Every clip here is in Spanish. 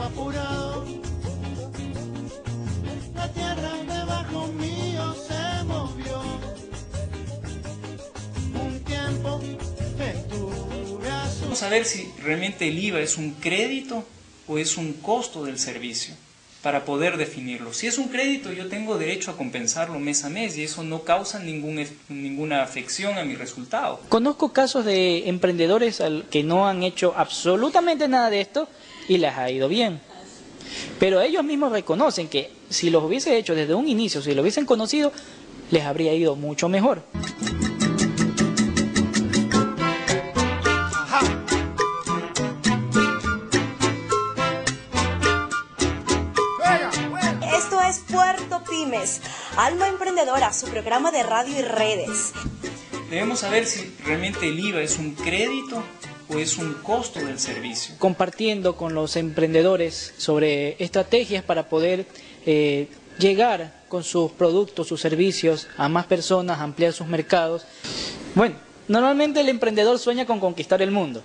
apurado, la tierra debajo mío se movió. Un tiempo estuve a su... Vamos a ver si realmente el IVA es un crédito o es un costo del servicio, para poder definirlo. Si es un crédito, yo tengo derecho a compensarlo mes a mes y eso no causa ninguna afección a mi resultado. Conozco casos de emprendedores que no han hecho absolutamente nada de esto y les ha ido bien. Pero ellos mismos reconocen que si los hubiese hecho desde un inicio, si lo hubiesen conocido, les habría ido mucho mejor. Esto es Puerto Pymes, Alma Emprendedora, su programa de radio y redes. Debemos saber si realmente el IVA es un crédito o es un costo del servicio. Compartiendo con los emprendedores sobre estrategias para poder llegar con sus productos, sus servicios a más personas, ampliar sus mercados. Bueno, normalmente el emprendedor sueña con conquistar el mundo.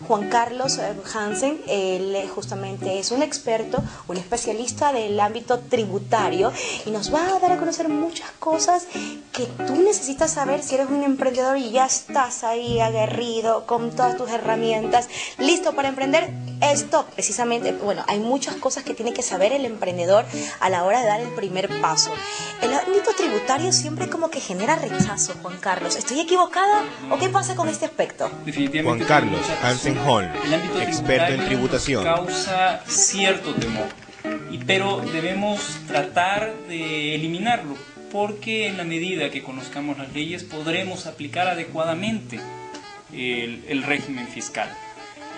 Juan Carlos Hansen, él justamente es un experto, un especialista del ámbito tributario y nos va a dar a conocer muchas cosas que tú necesitas saber si eres un emprendedor y ya estás ahí aguerrido con todas tus herramientas, listo para emprender. Esto precisamente, bueno, hay muchas cosas que tiene que saber el emprendedor a la hora de dar el primer paso. El ámbito tributario siempre como que genera rechazo, Juan Carlos. ¿Estoy equivocada o qué pasa con este aspecto? Juan Carlos Hansen Hall, experto en tributación. Causa cierto temor, pero debemos tratar de eliminarlo, porque en la medida que conozcamos las leyes podremos aplicar adecuadamente el régimen fiscal.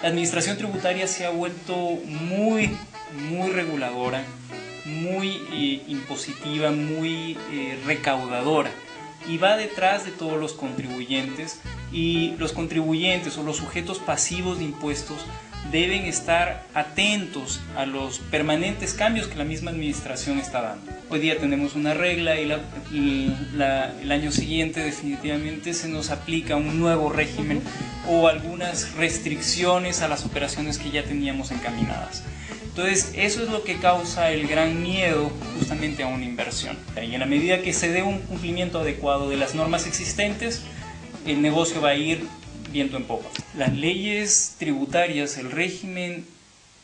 La administración tributaria se ha vuelto muy reguladora, muy impositiva, muy recaudadora, y va detrás de todos los contribuyentes, y los contribuyentes o los sujetos pasivos de impuestos deben estar atentos a los permanentes cambios que la misma administración está dando. Hoy día tenemos una regla y el año siguiente definitivamente se nos aplica un nuevo régimen o algunas restricciones a las operaciones que ya teníamos encaminadas. Entonces, eso es lo que causa el gran miedo justamente a una inversión. Y en la medida que se dé un cumplimiento adecuado de las normas existentes, el negocio va a ir viento en popa. Las leyes tributarias, el régimen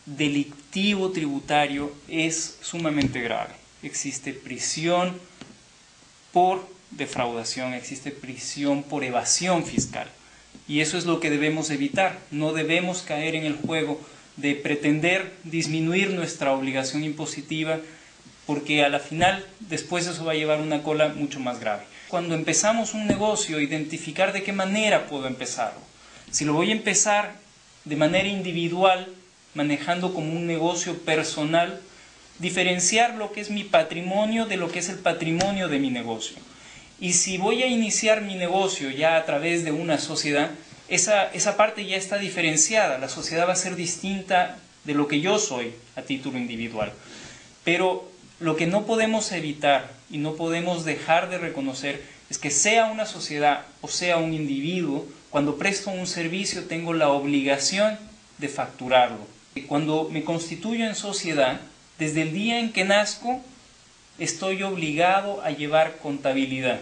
delictivo tributario es sumamente grave. Existe prisión por defraudación, existe prisión por evasión fiscal. Y eso es lo que debemos evitar. No debemos caer en el juego de pretender disminuir nuestra obligación impositiva, porque a la final después eso va a llevar una cola mucho más grave. Cuando empezamos un negocio, identificar de qué manera puedo empezarlo. Si lo voy a empezar de manera individual, manejando como un negocio personal, diferenciar lo que es mi patrimonio de lo que es el patrimonio de mi negocio. Y si voy a iniciar mi negocio ya a través de una sociedad, esa parte ya está diferenciada. La sociedad va a ser distinta de lo que yo soy a título individual. Pero lo que no podemos evitar y no podemos dejar de reconocer es que sea una sociedad o sea un individuo, cuando presto un servicio tengo la obligación de facturarlo. Cuando me constituyo en sociedad, desde el día en que nazco, estoy obligado a llevar contabilidad.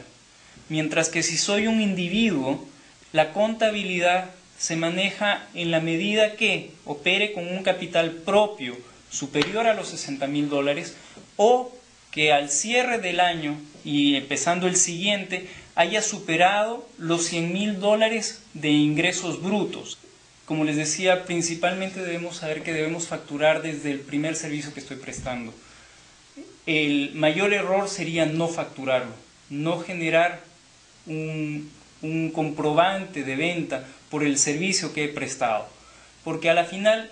Mientras que si soy un individuo, la contabilidad se maneja en la medida que opere con un capital propio superior a los $60,000 o que al cierre del año y empezando el siguiente haya superado los $100,000 de ingresos brutos. Como les decía, principalmente debemos saber que debemos facturar desde el primer servicio que estoy prestando. El mayor error sería no facturarlo, no generar un comprobante de venta por el servicio que he prestado, porque a la final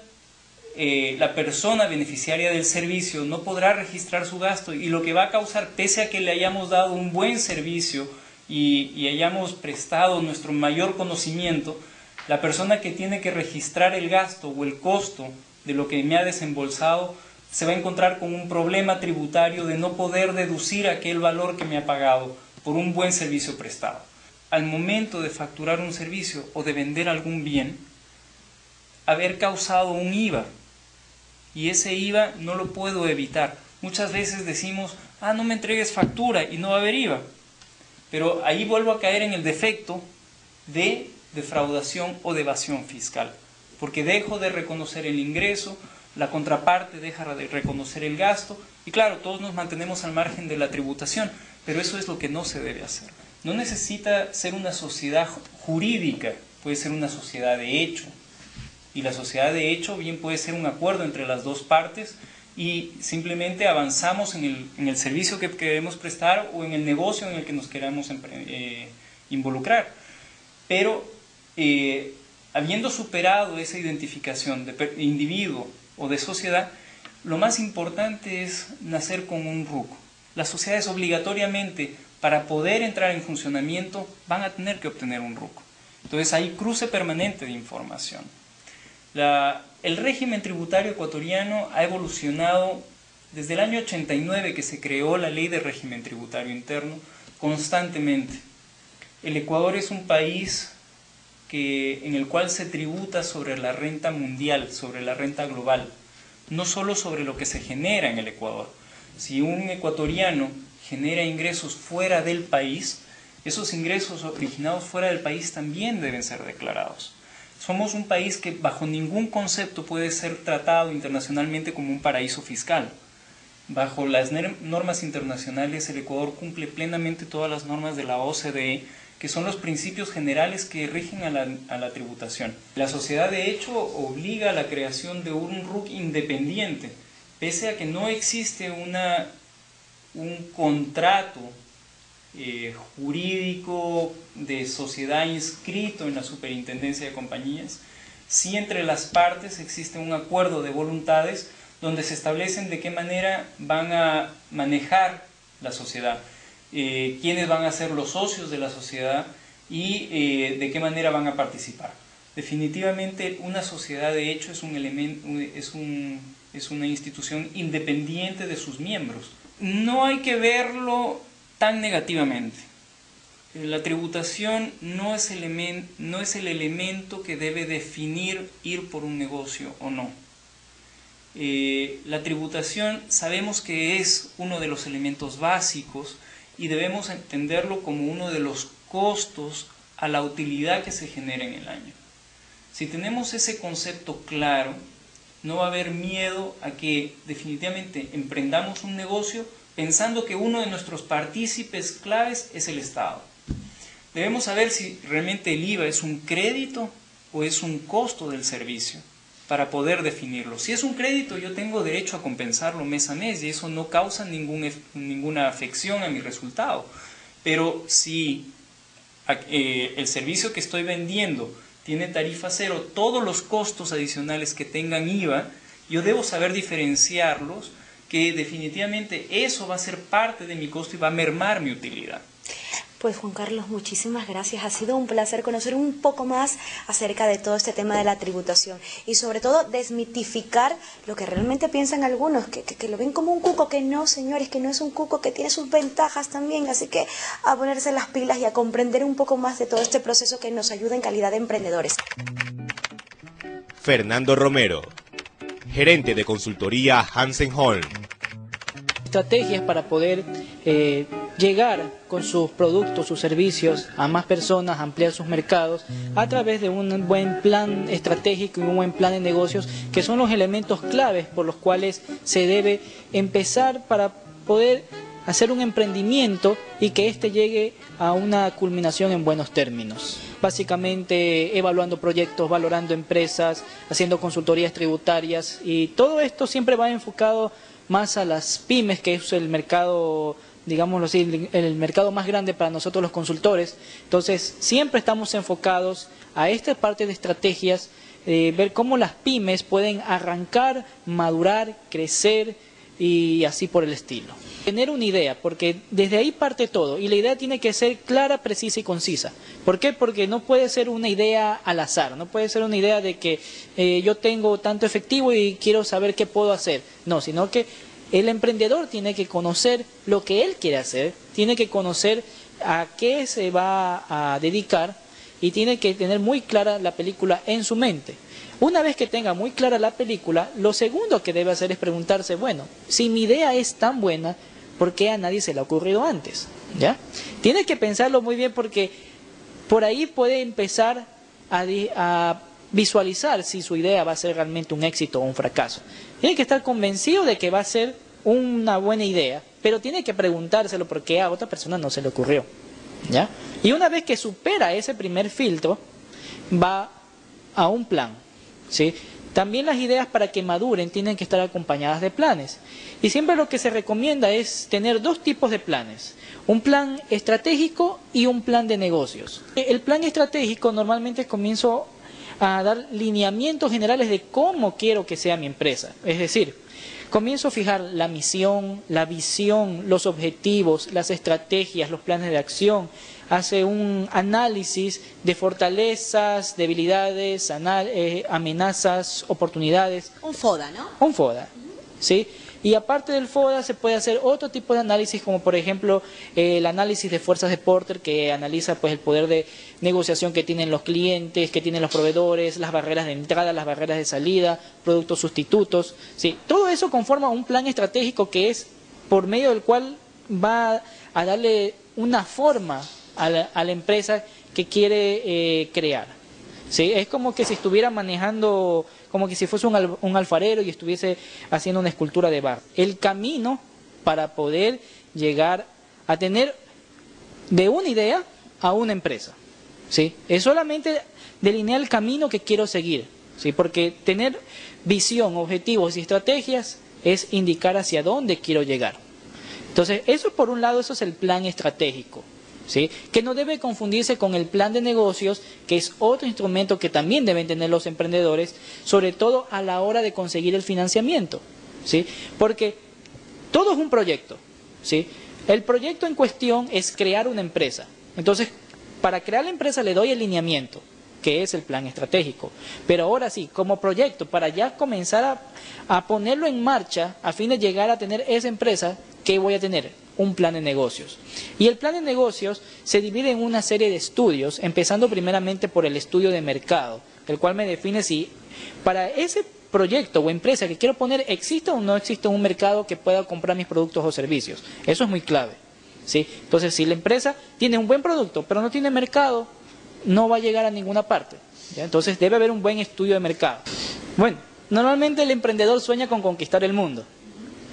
la persona beneficiaria del servicio no podrá registrar su gasto, y lo que va a causar, pese a que le hayamos dado un buen servicio y hayamos prestado nuestro mayor conocimiento, la persona que tiene que registrar el gasto o el costo de lo que me ha desembolsado se va a encontrar con un problema tributario de no poder deducir aquel valor que me ha pagado por un buen servicio prestado. Al momento de facturar un servicio o de vender algún bien, haber causado un IVA y ese IVA no lo puedo evitar. Muchas veces decimos, no me entregues factura y no va a haber IVA. Pero ahí vuelvo a caer en el defecto de defraudación o de evasión fiscal, porque dejo de reconocer el ingreso, la contraparte deja de reconocer el gasto, y claro, todos nos mantenemos al margen de la tributación, pero eso es lo que no se debe hacer. No necesita ser una sociedad jurídica, puede ser una sociedad de hecho, y la sociedad de hecho bien puede ser un acuerdo entre las dos partes y simplemente avanzamos en el servicio que queremos prestar o en el negocio en el que nos queramos involucrar. Pero habiendo superado esa identificación de individuo o de sociedad, lo más importante es nacer con un RUC. Las sociedades obligatoriamente, para poder entrar en funcionamiento, van a tener que obtener un RUC. Entonces hay cruce permanente de información. El régimen tributario ecuatoriano ha evolucionado desde el año 89, que se creó la ley de régimen tributario interno, constantemente. El Ecuador es un país en el cual se tributa sobre la renta mundial, sobre la renta global, no solo sobre lo que se genera en el Ecuador. Si un ecuatoriano genera ingresos fuera del país, esos ingresos originados fuera del país también deben ser declarados. Somos un país que bajo ningún concepto puede ser tratado internacionalmente como un paraíso fiscal. Bajo las normas internacionales, el Ecuador cumple plenamente todas las normas de la OCDE, que son los principios generales que rigen a la tributación. La sociedad de hecho obliga a la creación de un RUC independiente, pese a que no existe un contrato jurídico de sociedad inscrito en la Superintendencia de Compañías. Sí, entre las partes existe un acuerdo de voluntades donde se establecen de qué manera van a manejar la sociedad, quiénes van a ser los socios de la sociedad y de qué manera van a participar. Definitivamente una sociedad de hecho es una institución independiente de sus miembros. No hay que verlo tan negativamente. La tributación no es el elemento que debe definir ir por un negocio o no. La tributación sabemos que es uno de los elementos básicos y debemos entenderlo como uno de los costos a la utilidad que se genera en el año. Si tenemos ese concepto claro, no va a haber miedo a que definitivamente emprendamos un negocio pensando que uno de nuestros partícipes claves es el Estado. Debemos saber si realmente el IVA es un crédito o es un costo del servicio para poder definirlo. Si es un crédito, yo tengo derecho a compensarlo mes a mes y eso no causa ninguna afección a mi resultado. Pero si el servicio que estoy vendiendo tiene tarifa cero, todos los costos adicionales que tengan IVA, yo debo saber diferenciarlos, que definitivamente eso va a ser parte de mi costo y va a mermar mi utilidad. Pues Juan Carlos, muchísimas gracias. Ha sido un placer conocer un poco más acerca de todo este tema de la tributación y sobre todo desmitificar lo que realmente piensan algunos, que lo ven como un cuco, que no, señores, que no es un cuco, que tiene sus ventajas también. Así que a ponerse las pilas y a comprender un poco más de todo este proceso que nos ayuda en calidad de emprendedores. Fernando Romero, gerente de consultoría Hansen Holm. Estrategias para poder llegar con sus productos, sus servicios a más personas, ampliar sus mercados a través de un buen plan estratégico y un buen plan de negocios, que son los elementos claves por los cuales se debe empezar para poder hacer un emprendimiento y que éste llegue a una culminación en buenos términos. Básicamente evaluando proyectos, valorando empresas, haciendo consultorías tributarias, y todo esto siempre va enfocado más a las pymes, que es el mercado, digámoslo así, el mercado más grande para nosotros los consultores. Entonces siempre estamos enfocados a esta parte de estrategias, ver cómo las pymes pueden arrancar, madurar, crecer y así por el estilo. Tener una idea, porque desde ahí parte todo, y la idea tiene que ser clara, precisa y concisa. ¿Por qué? Porque no puede ser una idea al azar, no puede ser una idea de que yo tengo tanto efectivo y quiero saber qué puedo hacer. No, sino que el emprendedor tiene que conocer lo que él quiere hacer, tiene que conocer a qué se va a dedicar y tiene que tener muy clara la película en su mente. Una vez que tenga muy clara la película, lo segundo que debe hacer es preguntarse, bueno, si mi idea es tan buena, ¿por qué a nadie se le ha ocurrido antes? ¿Ya? Tiene que pensarlo muy bien porque por ahí puede empezar a visualizar si su idea va a ser realmente un éxito o un fracaso. Tiene que estar convencido de que va a ser una buena idea, pero tiene que preguntárselo por qué a otra persona no se le ocurrió. ¿Ya? Y una vez que supera ese primer filtro, va a un plan. ¿Sí? También las ideas para que maduren tienen que estar acompañadas de planes. Y siempre lo que se recomienda es tener dos tipos de planes. Un plan estratégico y un plan de negocios. El plan estratégico normalmente comienzo a dar lineamientos generales de cómo quiero que sea mi empresa. Es decir, comienzo a fijar la misión, la visión, los objetivos, las estrategias, los planes de acción. Hace un análisis de fortalezas, debilidades, amenazas, oportunidades. Un FODA, ¿no? Un FODA, ¿sí? Y aparte del FODA se puede hacer otro tipo de análisis, como por ejemplo el análisis de fuerzas de Porter, que analiza pues el poder de negociación que tienen los clientes, que tienen los proveedores, las barreras de entrada, las barreras de salida, productos sustitutos, ¿sí? Todo eso conforma un plan estratégico que es por medio del cual va a darle una forma a la empresa que quiere crear. ¿Sí? Es como que si estuviera manejando, como que si fuese un alfarero y estuviese haciendo una escultura de barro. El camino para poder llegar a tener de una idea a una empresa. ¿Sí? Es solamente delinear el camino que quiero seguir. ¿Sí? Porque tener visión, objetivos y estrategias es indicar hacia dónde quiero llegar. Entonces, eso por un lado, eso es el plan estratégico. ¿Sí? Que no debe confundirse con el plan de negocios, que es otro instrumento que también deben tener los emprendedores, sobre todo a la hora de conseguir el financiamiento. ¿Sí? Porque todo es un proyecto. ¿Sí? El proyecto en cuestión es crear una empresa. Entonces, para crear la empresa le doy el lineamiento, que es el plan estratégico. Pero ahora sí, como proyecto, para ya comenzar a ponerlo en marcha, a fin de llegar a tener esa empresa, ¿qué voy a tener? Un plan de negocios. Y el plan de negocios se divide en una serie de estudios, empezando primeramente por el estudio de mercado, el cual me define si para ese proyecto o empresa que quiero poner existe o no existe un mercado que pueda comprar mis productos o servicios. Eso es muy clave. ¿Sí? Entonces, si la empresa tiene un buen producto pero no tiene mercado, no va a llegar a ninguna parte. ¿Ya? Entonces debe haber un buen estudio de mercado. Bueno, normalmente el emprendedor sueña con conquistar el mundo,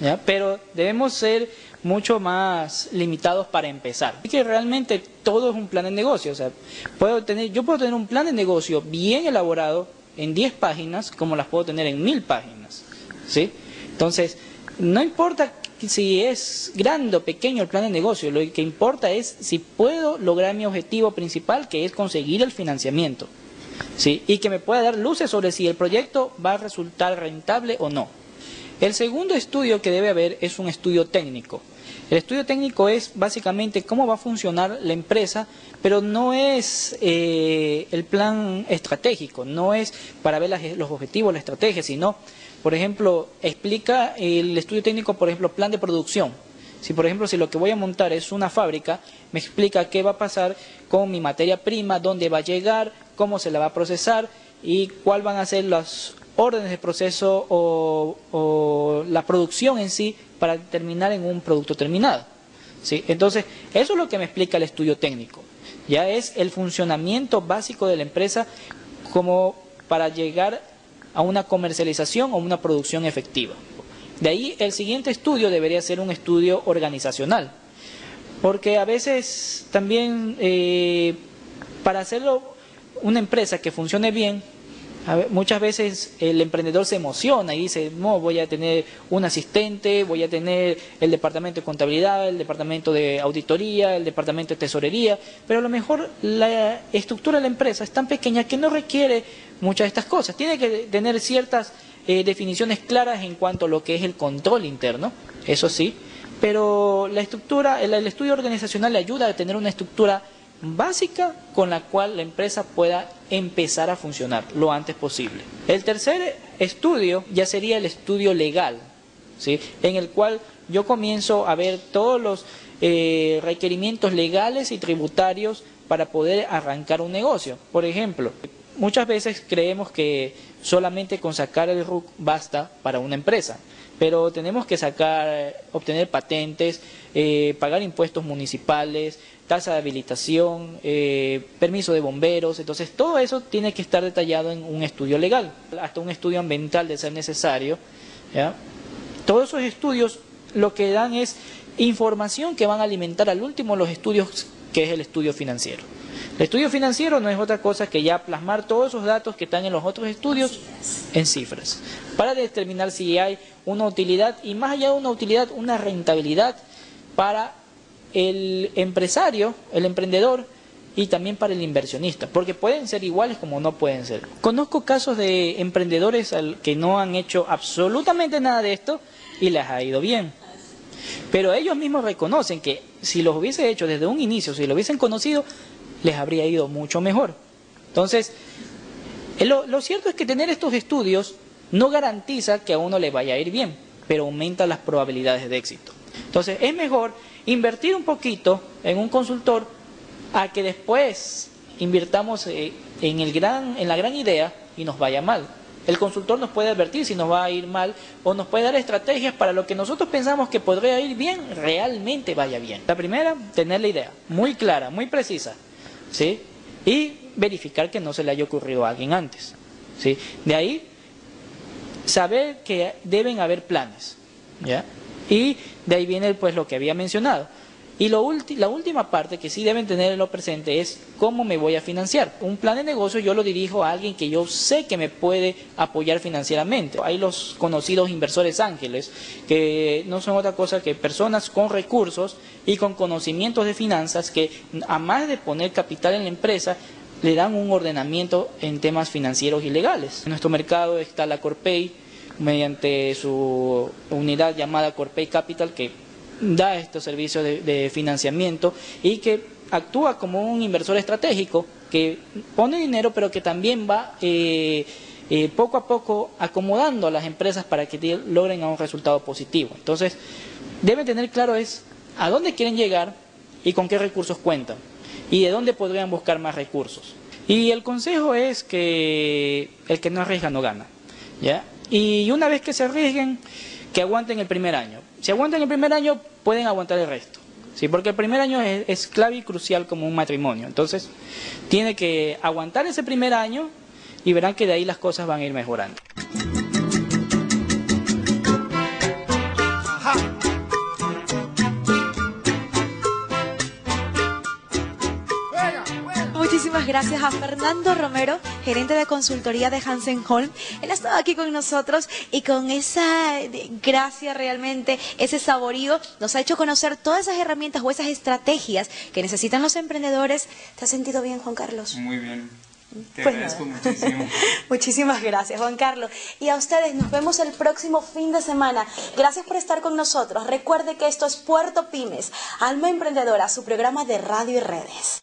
¿ya? Pero debemos ser mucho más limitados para empezar. Y que realmente todo es un plan de negocio. O sea, yo puedo tener un plan de negocio bien elaborado en 10 páginas, como las puedo tener en 1000 páginas. ¿Sí? Entonces, no importa si es grande o pequeño el plan de negocio, lo que importa es si puedo lograr mi objetivo principal, que es conseguir el financiamiento. ¿Sí? Y que me pueda dar luces sobre si el proyecto va a resultar rentable o no. El segundo estudio que debe haber es un estudio técnico. El estudio técnico es básicamente cómo va a funcionar la empresa, pero no es el plan estratégico, no es para ver los objetivos, la estrategia, sino, por ejemplo, explica el estudio técnico, por ejemplo, plan de producción. Si, por ejemplo, si lo que voy a montar es una fábrica, me explica qué va a pasar con mi materia prima, dónde va a llegar, cómo se la va a procesar y cuáles van a ser las órdenes de proceso o la producción en sí para terminar en un producto terminado. ¿Sí? Entonces, eso es lo que me explica el estudio técnico. Ya es el funcionamiento básico de la empresa como para llegar a una comercialización o una producción efectiva. De ahí el siguiente estudio debería ser un estudio organizacional, porque a veces también para hacerlo una empresa que funcione bien, muchas veces el emprendedor se emociona y dice, no, voy a tener un asistente, voy a tener el departamento de contabilidad, el departamento de auditoría, el departamento de tesorería, pero a lo mejor la estructura de la empresa es tan pequeña que no requiere muchas de estas cosas. Tiene que tener ciertas definiciones claras en cuanto a lo que es el control interno, eso sí, pero la estructura, el estudio organizacional le ayuda a tener una estructura básica con la cual la empresa pueda empezar a funcionar lo antes posible. El tercer estudio ya sería el estudio legal, ¿sí? En el cual yo comienzo a ver todos los requerimientos legales y tributarios para poder arrancar un negocio. Por ejemplo, muchas veces creemos que solamente con sacar el RUC basta para una empresa, pero tenemos que obtener patentes, pagar impuestos municipales, tasa de habilitación, permiso de bomberos. Entonces todo eso tiene que estar detallado en un estudio legal, hasta un estudio ambiental de ser necesario, ¿ya? Todos esos estudios lo que dan es información que van a alimentar al último los estudios, que es el estudio financiero. El estudio financiero no es otra cosa que ya plasmar todos esos datos que están en los otros estudios en cifras, para determinar si hay una utilidad, y más allá de una utilidad, una rentabilidad para el empresario, el emprendedor, y también para el inversionista, porque pueden ser iguales como no pueden ser. Conozco casos de emprendedores que no han hecho absolutamente nada de esto y les ha ido bien. Pero ellos mismos reconocen que si los hubiese hecho desde un inicio, si lo hubiesen conocido, les habría ido mucho mejor. Entonces, lo cierto es que tener estos estudios no garantiza que a uno le vaya a ir bien, pero aumenta las probabilidades de éxito. Entonces, es mejor invertir un poquito en un consultor a que después invirtamos en la gran idea y nos vaya mal. El consultor nos puede advertir si nos va a ir mal, o nos puede dar estrategias para lo que nosotros pensamos que podría ir bien, realmente vaya bien. La primera, tener la idea muy clara, muy precisa, ¿sí? Y verificar que no se le haya ocurrido a alguien antes, ¿sí? De ahí, saber que deben haber planes, ¿ya? Y de ahí viene pues lo que había mencionado. Y la última parte que sí deben tenerlo presente es cómo me voy a financiar. Un plan de negocio yo lo dirijo a alguien que yo sé que me puede apoyar financieramente. Hay los conocidos inversores ángeles, que no son otra cosa que personas con recursos y con conocimientos de finanzas que, a más de poner capital en la empresa, le dan un ordenamiento en temas financieros y legales. En nuestro mercado está la Corpay, mediante su unidad llamada Corpay Capital, que da estos servicios de financiamiento y que actúa como un inversor estratégico que pone dinero, pero que también va poco a poco acomodando a las empresas para que logren un resultado positivo. Entonces, deben tener claro a dónde quieren llegar y con qué recursos cuentan y de dónde podrían buscar más recursos. Y el consejo es que el que no arriesga no gana, ¿ya? Y una vez que se arriesguen, que aguanten el primer año. Si aguantan el primer año, pueden aguantar el resto, ¿sí? Porque el primer año es clave y crucial como un matrimonio. Entonces, tiene que aguantar ese primer año y verán que de ahí las cosas van a ir mejorando. Muchísimas gracias a Fernando Romero, gerente de consultoría de Hansen Holm. Él ha estado aquí con nosotros y con esa gracia realmente, ese saborío, nos ha hecho conocer todas esas herramientas o esas estrategias que necesitan los emprendedores. ¿Te has sentido bien, Juan Carlos? Muy bien. Te agradezco muchísimo. Muchísimas gracias, Juan Carlos. Y a ustedes, nos vemos el próximo fin de semana. Gracias por estar con nosotros. Recuerde que esto es Puerto Pymes, Alma Emprendedora, su programa de radio y redes.